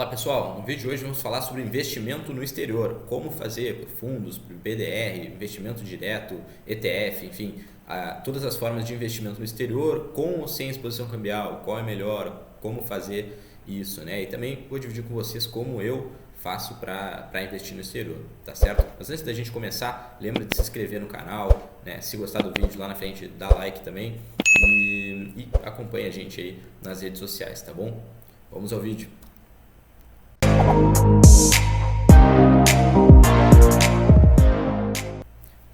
Olá pessoal, no vídeo de hoje vamos falar sobre investimento no exterior, como fazer por fundos, por BDR, investimento direto, ETF, enfim, todas as formas de investimento no exterior com ou sem exposição cambial, qual é melhor, como fazer isso, né? E também vou dividir com vocês como eu faço para investir no exterior, tá certo? Mas antes da gente começar, lembra de se inscrever no canal, né? Se gostar do vídeo lá na frente, dá like também e acompanha a gente aí nas redes sociais, tá bom? Vamos ao vídeo.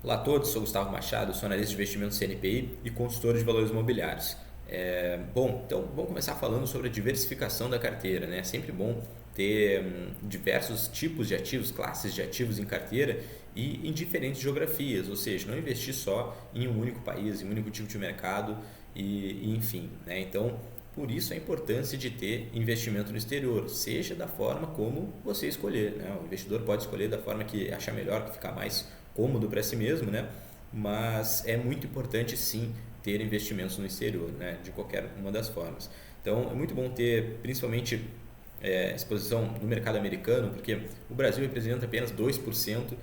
Olá a todos, sou Gustavo Machado, sou analista de investimentos CNPI e consultor de valores imobiliários. Então vamos começar falando sobre a diversificação da carteira, né? É sempre bom ter diversos tipos de ativos, classes de ativos em carteira e em diferentes geografias, ou seja, não investir só em um único país, em um único tipo de mercado e enfim, né? Então, por isso a importância de ter investimento no exterior, seja da forma como você escolher, né? O investidor pode escolher da forma que achar melhor, que ficar mais cômodo para si mesmo, né? Mas é muito importante sim ter investimentos no exterior, né? De qualquer uma das formas. Então é muito bom ter principalmente exposição no mercado americano, porque o Brasil representa apenas 2%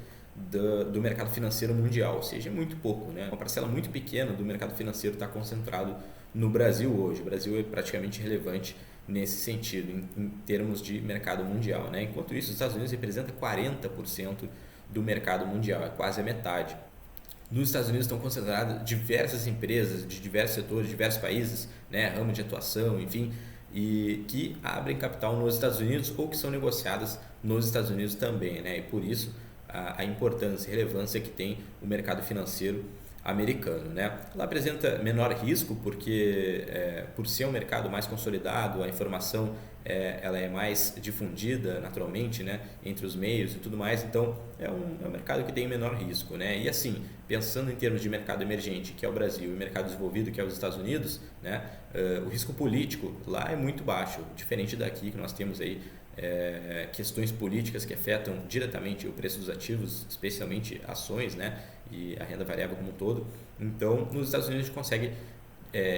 do mercado financeiro mundial, ou seja, é muito pouco, né? Uma parcela muito pequena do mercado financeiro está concentrado no Brasil hoje. O Brasil é praticamente irrelevante nesse sentido, em termos de mercado mundial, né? Enquanto isso, os Estados Unidos representa 40% do mercado mundial, é quase a metade. Nos Estados Unidos estão concentradas diversas empresas de diversos setores, diversos países, né, ramo de atuação, enfim, e que abrem capital nos Estados Unidos ou que são negociadas nos Estados Unidos também, né? E por isso a importância e relevância que tem o mercado financeiro americano, né? Ela apresenta menor risco porque por ser um mercado mais consolidado, a informação ela é mais difundida naturalmente, né, entre os meios e tudo mais, então é um mercado que tem menor risco, né? E assim, pensando em termos de mercado emergente, que é o Brasil, e mercado desenvolvido, que é os Estados Unidos, né, o risco político lá é muito baixo, diferente daqui que nós temos aí questões políticas que afetam diretamente o preço dos ativos, especialmente ações, né, e a renda variável como um todo. Então, nos Estados Unidos a gente consegue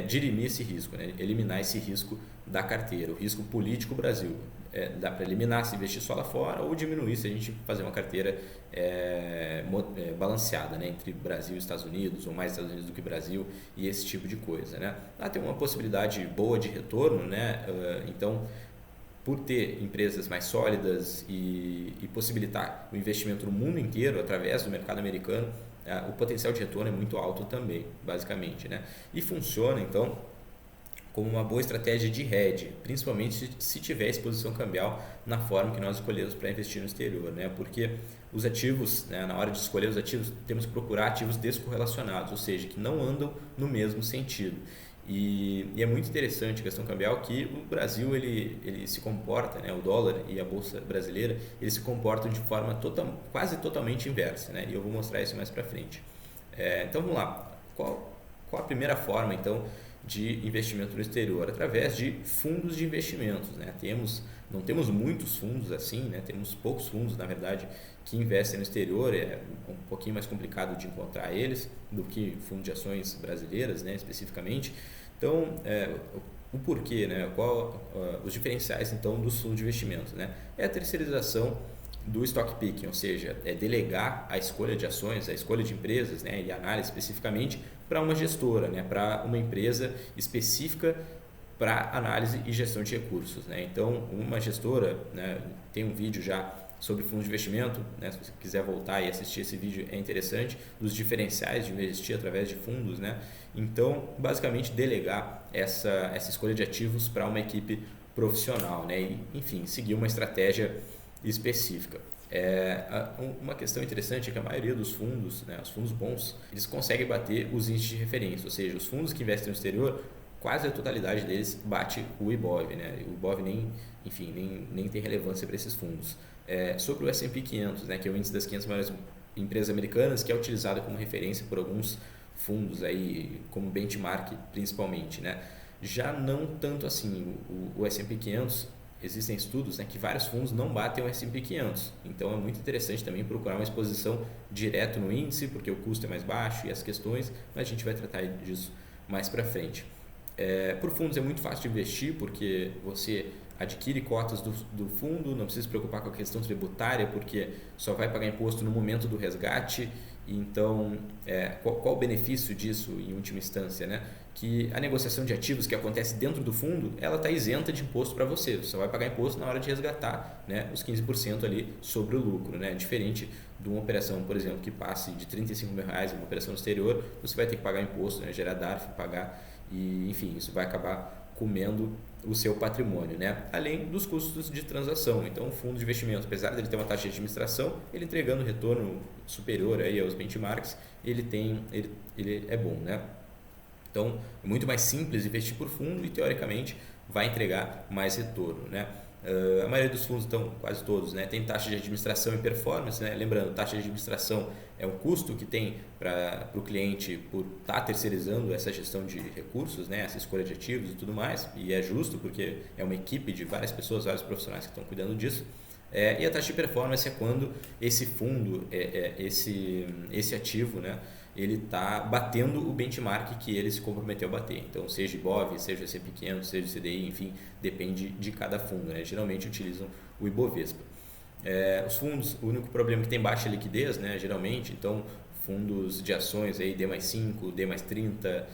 dirimir esse risco, né, eliminar esse risco da carteira, o risco político Brasil. Dá para eliminar se investir só lá fora ou diminuir se a gente fazer uma carteira balanceada, né, entre Brasil e Estados Unidos, ou mais Estados Unidos do que Brasil e esse tipo de coisa, né. Lá tem uma possibilidade boa de retorno, né, então por ter empresas mais sólidas e possibilitar o investimento no mundo inteiro através do mercado americano, o potencial de retorno é muito alto também, basicamente, né? E funciona, então, como uma boa estratégia de hedge, principalmente se tiver exposição cambial na forma que nós escolhemos para investir no exterior, né? Porque os ativos, né, na hora de escolher os ativos, temos que procurar ativos descorrelacionados, ou seja, que não andam no mesmo sentido. E é muito interessante a questão cambial que o Brasil ele se comporta, né, o dólar e a bolsa brasileira, eles se comportam de forma quase totalmente inversa, né, e eu vou mostrar isso mais para frente. Então vamos lá, qual a primeira forma então de investimento no exterior? Através de fundos de investimentos, né? Não temos muitos fundos assim, né? Temos poucos fundos, na verdade, que investem no exterior, é um pouquinho mais complicado de encontrar eles do que fundos de ações brasileiras, né, especificamente. Então, o porquê, né? Os diferenciais então dos fundos de investimento, né? É a terceirização do stock picking, ou seja, é delegar a escolha de ações, a escolha de empresas, né, e análise especificamente para uma gestora, né, para uma empresa específica para análise e gestão de recursos, né? Então, uma gestora, né, tem um vídeo já sobre fundos de investimento, né, se você quiser voltar e assistir esse vídeo é interessante, dos diferenciais de investir através de fundos, né? Então, basicamente, delegar essa escolha de ativos para uma equipe profissional, né? E, enfim, seguir uma estratégia específica. Uma questão interessante é que a maioria dos fundos, né, os fundos bons, eles conseguem bater os índices de referência, ou seja, os fundos que investem no exterior, quase a totalidade deles bate o IBOV, né? O IBOV nem tem relevância para esses fundos. Sobre o S&P 500, né, que é o índice das 500 maiores empresas americanas, que é utilizado como referência por alguns fundos aí, como benchmark principalmente, né? Já não tanto assim, o S&P 500, existem estudos, né, que vários fundos não batem o S&P 500, então é muito interessante também procurar uma exposição direto no índice, porque o custo é mais baixo e as questões, mas a gente vai tratar disso mais para frente. Por fundos é muito fácil de investir, porque você adquire cotas do fundo, não precisa se preocupar com a questão tributária, porque só vai pagar imposto no momento do resgate. Então, qual o benefício disso em última instância, né? Que a negociação de ativos que acontece dentro do fundo, ela está isenta de imposto para você. Você só vai pagar imposto na hora de resgatar, né, os 15% ali sobre o lucro, né? Diferente de uma operação, por exemplo, que passe de R$35 mil, uma operação no exterior, você vai ter que pagar imposto, né, gerar DARF, pagar, e enfim, isso vai acabar comendo o seu patrimônio, né? Além dos custos de transação. Então, o fundo de investimento, apesar de ele ter uma taxa de administração, ele entregando retorno superior aí aos benchmarks, ele é bom, né? Então, é muito mais simples investir por fundo e, teoricamente, vai entregar mais retorno, né? A maioria dos fundos, então, quase todos, né, tem taxa de administração e performance, né? Lembrando, taxa de administração é um custo que tem para o cliente por estar terceirizando essa gestão de recursos, né, essa escolha de ativos e tudo mais, e é justo porque é uma equipe de várias pessoas, vários profissionais que estão cuidando disso. E a taxa de performance é quando esse fundo, esse ativo, né, ele está batendo o benchmark que ele se comprometeu a bater. Então, seja IBOV, seja S&P 500, seja CDI, enfim, depende de cada fundo, né? Geralmente utilizam o Ibovespa. Os fundos, o único problema é que tem baixa liquidez, né? Geralmente, então fundos de ações aí D+5, D+30,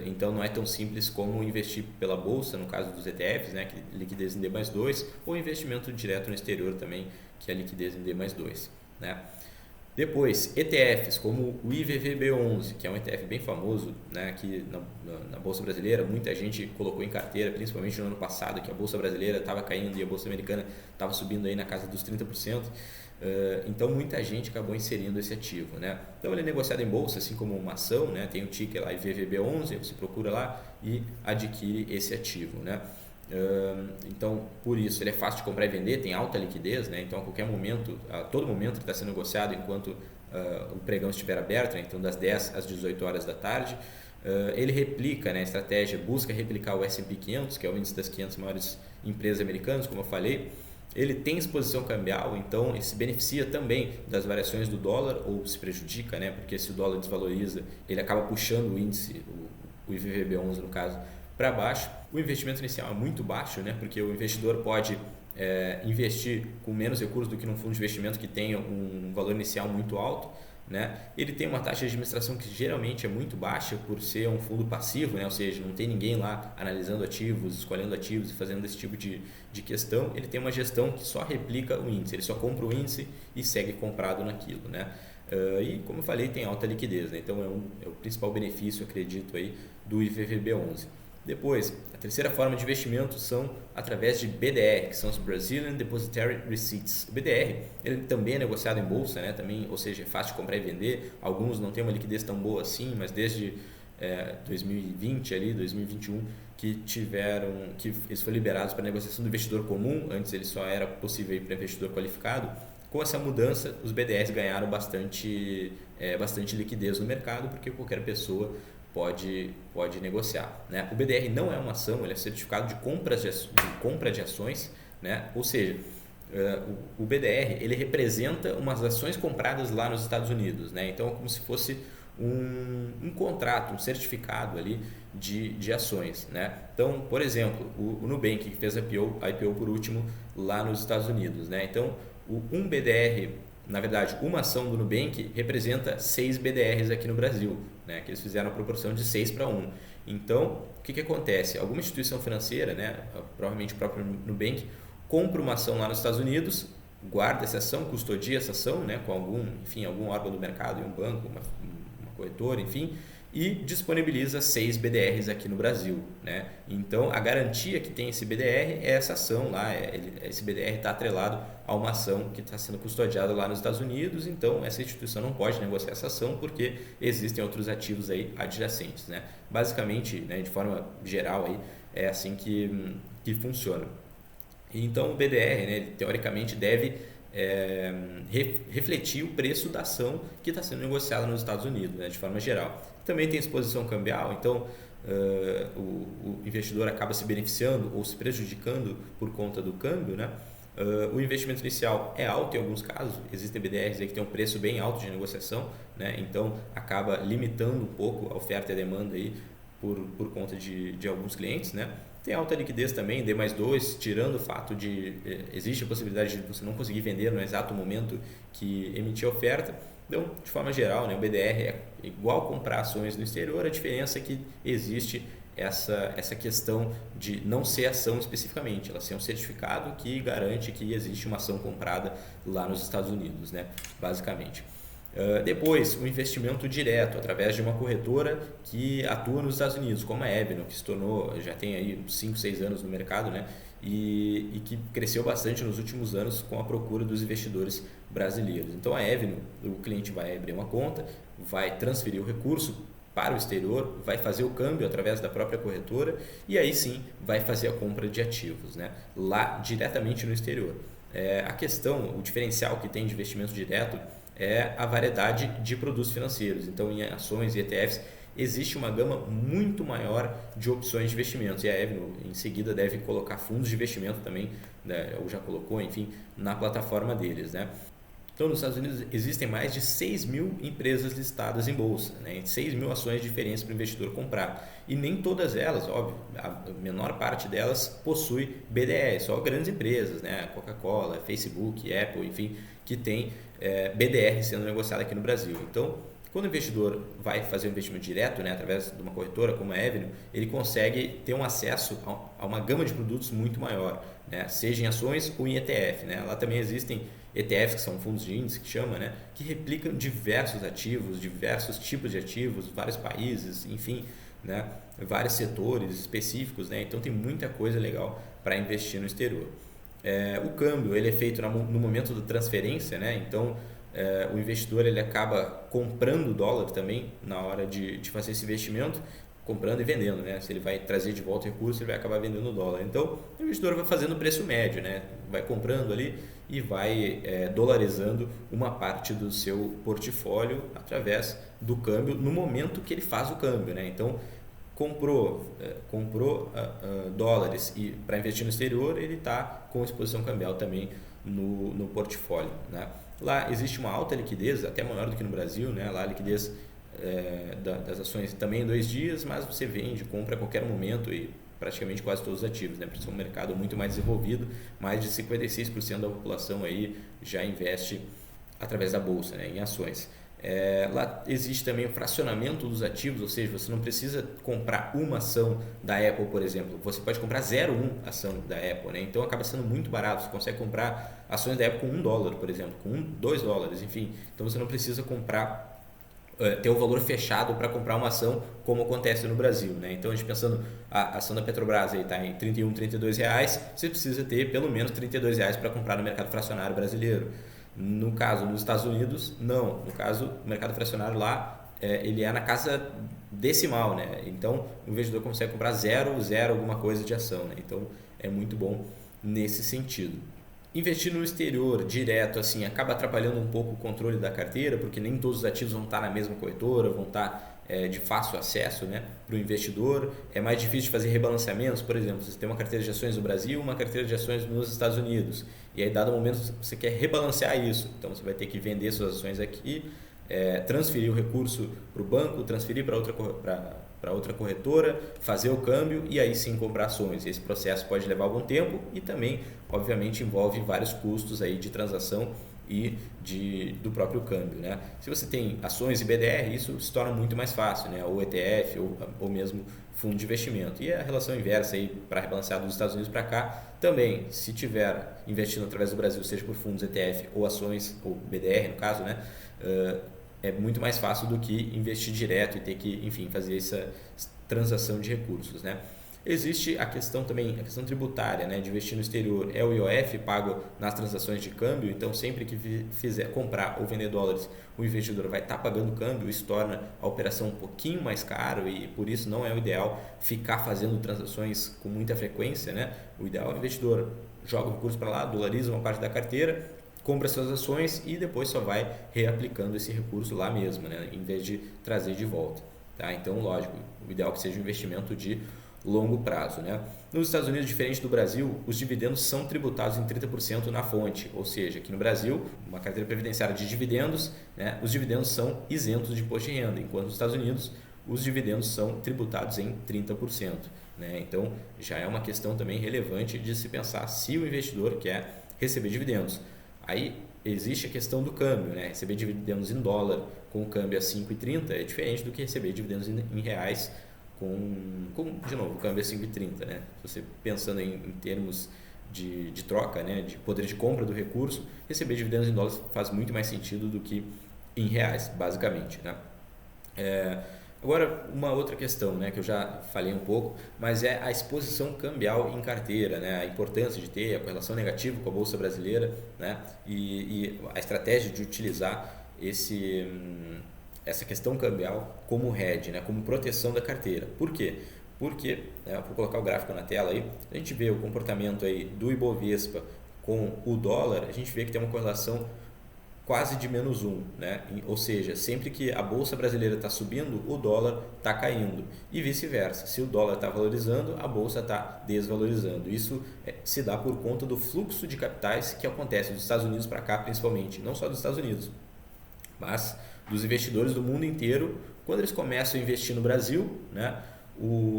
então não é tão simples como investir pela bolsa, no caso dos ETFs, né? Que liquidez em D+2, ou investimento direto no exterior também, que é liquidez em D+2, né? Depois, ETFs, como o IVVB11, que é um ETF bem famoso, né, aqui na Bolsa Brasileira. Muita gente colocou em carteira, principalmente no ano passado, que a Bolsa Brasileira estava caindo e a Bolsa Americana estava subindo aí na casa dos 30%. Então, muita gente acabou inserindo esse ativo, né? Então, ele é negociado em bolsa, assim como uma ação, né? Tem o ticker lá, IVVB11, você procura lá e adquire esse ativo, né? Então, por isso, ele é fácil de comprar e vender, tem alta liquidez, né? Então, a qualquer momento, a todo momento ele está sendo negociado enquanto o pregão estiver aberto, né? Então das 10 às 18 horas da tarde. Ele replica, né? A estratégia busca replicar o S&P 500, que é o índice das 500 maiores empresas americanas, como eu falei. Ele tem exposição cambial, então ele se beneficia também das variações do dólar, ou se prejudica, né? Porque se o dólar desvaloriza, ele acaba puxando o índice, o IVVB11 no caso, para baixo. O investimento inicial é muito baixo, né? Porque o investidor pode investir com menos recursos do que num fundo de investimento que tenha um valor inicial muito alto, né? Ele tem uma taxa de administração que geralmente é muito baixa por ser um fundo passivo, né? Ou seja, não tem ninguém lá analisando ativos, escolhendo ativos e fazendo esse tipo de questão. Ele tem uma gestão que só replica o índice, ele só compra o índice e segue comprado naquilo, né? E como eu falei, tem alta liquidez, né? Então é o principal benefício, acredito, aí, do IVVB11. Depois, a terceira forma de investimento são através de BDR, que são os Brazilian Depositary Receipts. O BDR, ele também é negociado em bolsa, né? Também, ou seja, é fácil de comprar e vender. Alguns não têm uma liquidez tão boa assim, mas desde 2020 ali, 2021, que eles foram liberados para negociação do investidor comum. Antes ele só era possível para investidor qualificado. Com essa mudança, os BDRs ganharam bastante liquidez no mercado, porque qualquer pessoa pode negociar, né? O BDR não é uma ação, ele é certificado de compra de ações, né? Ou seja, o BDR ele representa umas ações compradas lá nos Estados Unidos, né? Então é como se fosse um contrato, um certificado ali de ações, né? Então, por exemplo, o Nubank, que fez a IPO por último lá nos Estados Unidos, né? Então, um BDR, na verdade, uma ação do Nubank representa 6 BDRs aqui no Brasil, né, que eles fizeram a proporção de 6:1. Então, o que acontece? Alguma instituição financeira, né, provavelmente o próprio Nubank, compra uma ação lá nos Estados Unidos, guarda essa ação, custodia essa ação, né, com algum órgão do mercado, um banco, uma corretora, enfim, e disponibiliza 6 BDRs aqui no Brasil, né? Então, a garantia que tem esse BDR é essa ação lá, esse BDR está atrelado a uma ação que está sendo custodiada lá nos Estados Unidos. Então, essa instituição não pode negociar essa ação porque existem outros ativos aí adjacentes, né? Basicamente, né, de forma geral, aí, é assim que funciona. Então, o BDR, né, ele, teoricamente, deve refletir o preço da ação que está sendo negociada nos Estados Unidos, né, de forma geral. Também tem exposição cambial, então o investidor acaba se beneficiando ou se prejudicando por conta do câmbio, né? O investimento inicial é alto em alguns casos, existem BDRs aí que tem um preço bem alto de negociação, né? Então acaba limitando um pouco a oferta e a demanda aí por conta de alguns clientes, né? Tem alta liquidez também, D+2, tirando o fato de existe a possibilidade de você não conseguir vender no exato momento que emitir a oferta. Então, de forma geral, né, o BDR é igual comprar ações no exterior, a diferença é que existe essa questão de não ser ação especificamente, ela ser um certificado que garante que existe uma ação comprada lá nos Estados Unidos, né, basicamente. Depois, o investimento direto através de uma corretora que atua nos Estados Unidos, como a Avenue, que se tornou, já tem aí 5, 6 anos no mercado, né? E que cresceu bastante nos últimos anos com a procura dos investidores brasileiros. Então, a Avenue, o cliente vai abrir uma conta, vai transferir o recurso para o exterior, vai fazer o câmbio através da própria corretora e aí sim vai fazer a compra de ativos, né? Lá diretamente no exterior. A questão, o diferencial que tem de investimento direto é a variedade de produtos financeiros. Então, em ações e ETFs, existe uma gama muito maior de opções de investimentos. E a Avenue, em seguida, deve colocar fundos de investimento também, né, ou já colocou, enfim, na plataforma deles, né? Então, nos Estados Unidos, existem mais de 6 mil empresas listadas em bolsa, né? 6 mil ações diferentes para o investidor comprar. E nem todas elas, óbvio, a menor parte delas possui BDR, só grandes empresas, né? Coca-Cola, Facebook, Apple, enfim, que tem BDR sendo negociado aqui no Brasil. Então, quando o investidor vai fazer um investimento direto, né, através de uma corretora como a Avenue, ele consegue ter um acesso a uma gama de produtos muito maior, né, seja em ações ou em ETF. Né? Lá também existem ETFs, que são fundos de índice, que chama, né, que replicam diversos ativos, diversos tipos de ativos, vários países, enfim, né, vários setores específicos. Né? Então, tem muita coisa legal para investir no exterior. O câmbio ele é feito no momento da transferência, né? Então o investidor ele acaba comprando dólar também na hora de fazer esse investimento, comprando e vendendo, né? Se ele vai trazer de volta o recurso, ele vai acabar vendendo dólar. Então o investidor vai fazendo o preço médio, né? Vai comprando ali e vai dolarizando uma parte do seu portfólio através do câmbio no momento que ele faz o câmbio, né? Então comprou dólares e para investir no exterior, ele está com exposição cambial também no portfólio, né? Lá existe uma alta liquidez, até maior do que no Brasil, né? Lá a liquidez das ações também em 2 dias, mas você vende, compra a qualquer momento e praticamente quase todos os ativos, né? Porque é um mercado muito mais desenvolvido, mais de 56% da população aí já investe através da bolsa, né? Em ações. Lá existe também o fracionamento dos ativos, ou seja, você não precisa comprar uma ação da Apple, por exemplo, você pode comprar 0,1 ação da Apple, né? Então acaba sendo muito barato, você consegue comprar ações da Apple com $1, por exemplo, com $2, enfim, então você não precisa comprar, ter o valor fechado para comprar uma ação como acontece no Brasil, né? Então a gente pensando, a ação da Petrobras está em R$31, R$32, você precisa ter pelo menos R$32 para comprar no mercado fracionário brasileiro. No caso, nos Estados Unidos, não. No caso, o mercado fracionário lá, ele é na casa decimal, né? Então, o investidor consegue comprar 0, alguma coisa de ação, né? Então, é muito bom nesse sentido. Investir no exterior direto assim acaba atrapalhando um pouco o controle da carteira, porque nem todos os ativos vão estar na mesma corretora, vão estar de fácil acesso, né, para o investidor. É mais difícil de fazer rebalanceamentos, por exemplo, você tem uma carteira de ações no Brasil, uma carteira de ações nos Estados Unidos, e aí dado momento você quer rebalancear isso, então você vai ter que vender suas ações aqui, transferir o recurso para o banco, transferir para outra corretora, fazer o câmbio e aí sim comprar ações. Esse processo pode levar algum tempo e também, obviamente, envolve vários custos aí de transação e do próprio câmbio, né? Se você tem ações e BDR, isso se torna muito mais fácil, né? Ou ETF ou mesmo fundo de investimento. E a relação inversa aí para rebalancear dos Estados Unidos para cá também, se tiver investindo através do Brasil, seja por fundos ETF ou ações, ou BDR no caso, né? É muito mais fácil do que investir direto e ter que, enfim, fazer essa transação de recursos, né? Existe a questão também, a questão tributária, né, de investir no exterior, é o IOF pago nas transações de câmbio, então sempre que fizer comprar ou vender dólares, o investidor vai estar pagando câmbio, isso torna a operação um pouquinho mais caro e por isso não é o ideal ficar fazendo transações com muita frequência, né? O ideal é o investidor joga o recurso para lá, dolariza uma parte da carteira, compra suas ações e depois só vai reaplicando esse recurso lá mesmo, né, em vez de trazer de volta, tá? Então, lógico, o ideal é que seja um investimento de longo prazo, né? Nos Estados Unidos, diferente do Brasil, os dividendos são tributados em 30% na fonte, ou seja, aqui no Brasil, uma carteira previdenciária de dividendos, né, os dividendos são isentos de imposto de renda, enquanto nos Estados Unidos os dividendos são tributados em 30%. Né? Então, já é uma questão também relevante de se pensar se o investidor quer receber dividendos. Aí existe a questão do câmbio, né? Receber dividendos em dólar com o câmbio a 5,30 é diferente do que receber dividendos em reais de novo, o câmbio é 5,30, né? Você pensando em termos de troca, né? De poder de compra do recurso, receber dividendos em dólares faz muito mais sentido do que em reais, basicamente, né? Agora, uma outra questão, né, que eu já falei um pouco, mas é a exposição cambial em carteira, né, a importância de ter a correlação negativa com a Bolsa Brasileira, né, e a estratégia de utilizar essa questão cambial como hedge, né, como proteção da carteira. Por quê? Porque, vou colocar o gráfico na tela aí, a gente vê o comportamento aí do Ibovespa com o dólar, a gente vê que tem uma correlação quase de -1, né? Ou seja, sempre que a Bolsa Brasileira está subindo, o dólar está caindo e vice-versa. Se o dólar está valorizando, a Bolsa está desvalorizando. Isso se dá por conta do fluxo de capitais que acontece dos Estados Unidos para cá, principalmente, não só dos Estados Unidos, mas dos investidores do mundo inteiro. Quando eles começam a investir no Brasil, né,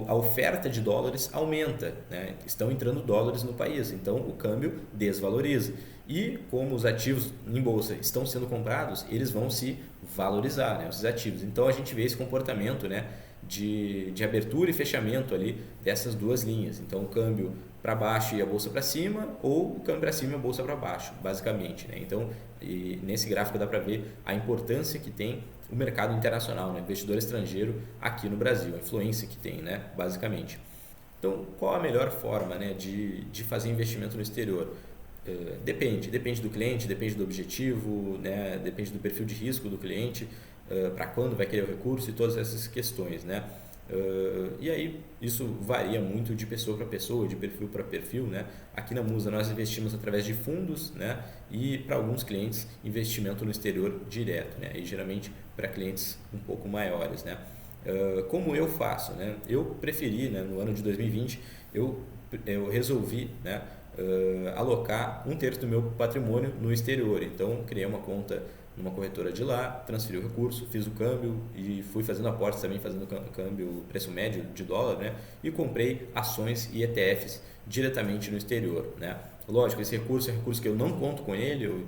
a oferta de dólares aumenta, né? Estão entrando dólares no país, então o câmbio desvaloriza. E como os ativos em bolsa estão sendo comprados, eles vão se valorizar, né, esses ativos. Então a gente vê esse comportamento, né, de abertura e fechamento ali dessas duas linhas. Então o câmbio para baixo e a bolsa para cima, ou o câmbio para cima e a bolsa para baixo, basicamente, né? Então, nesse gráfico dá para ver a importância que tem o mercado internacional, né? Investidor estrangeiro aqui no Brasil, a influência que tem, né? Basicamente. Então, qual a melhor forma, né, de fazer investimento no exterior? Depende do cliente, depende do objetivo, né? Depende do perfil de risco do cliente, para quando vai querer o recurso e todas essas questões, né? E aí isso varia muito de pessoa para pessoa, de perfil para perfil, né? Aqui na Musa nós investimos através de fundos, né? E para alguns clientes investimento no exterior direto, né? E geralmente para clientes um pouco maiores, né? Como eu faço, né? Eu preferi, né, no ano de 2020 eu resolvi, né, alocar 1/3 do meu patrimônio no exterior. Então criei uma conta numa corretora de lá, transferi o recurso, fiz o câmbio e fui fazendo aportes também, fazendo câmbio preço médio de dólar, né? E comprei ações e ETFs diretamente no exterior, né? Lógico, esse recurso é um recurso que eu não conto com ele, eu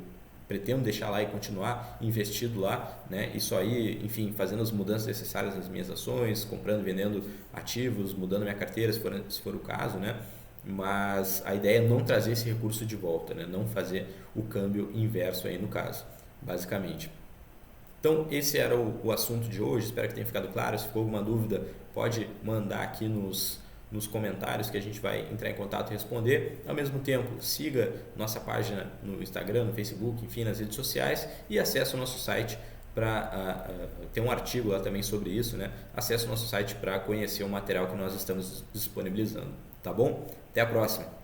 pretendo deixar lá e continuar investido lá, né? Isso aí, enfim, fazendo as mudanças necessárias nas minhas ações, comprando, vendendo ativos, mudando minha carteira se for o caso, né? Mas a ideia é não trazer esse recurso de volta, né? Não fazer o câmbio inverso aí no caso, basicamente. Então esse era o assunto de hoje, espero que tenha ficado claro. Se ficou alguma dúvida, pode mandar aqui nos comentários que a gente vai entrar em contato e responder. Ao mesmo tempo, siga nossa página no Instagram, no Facebook, enfim, nas redes sociais, e acesse o nosso site para ter um artigo lá também sobre isso, né? Acesse o nosso site para conhecer o material que nós estamos disponibilizando, tá bom? Até a próxima!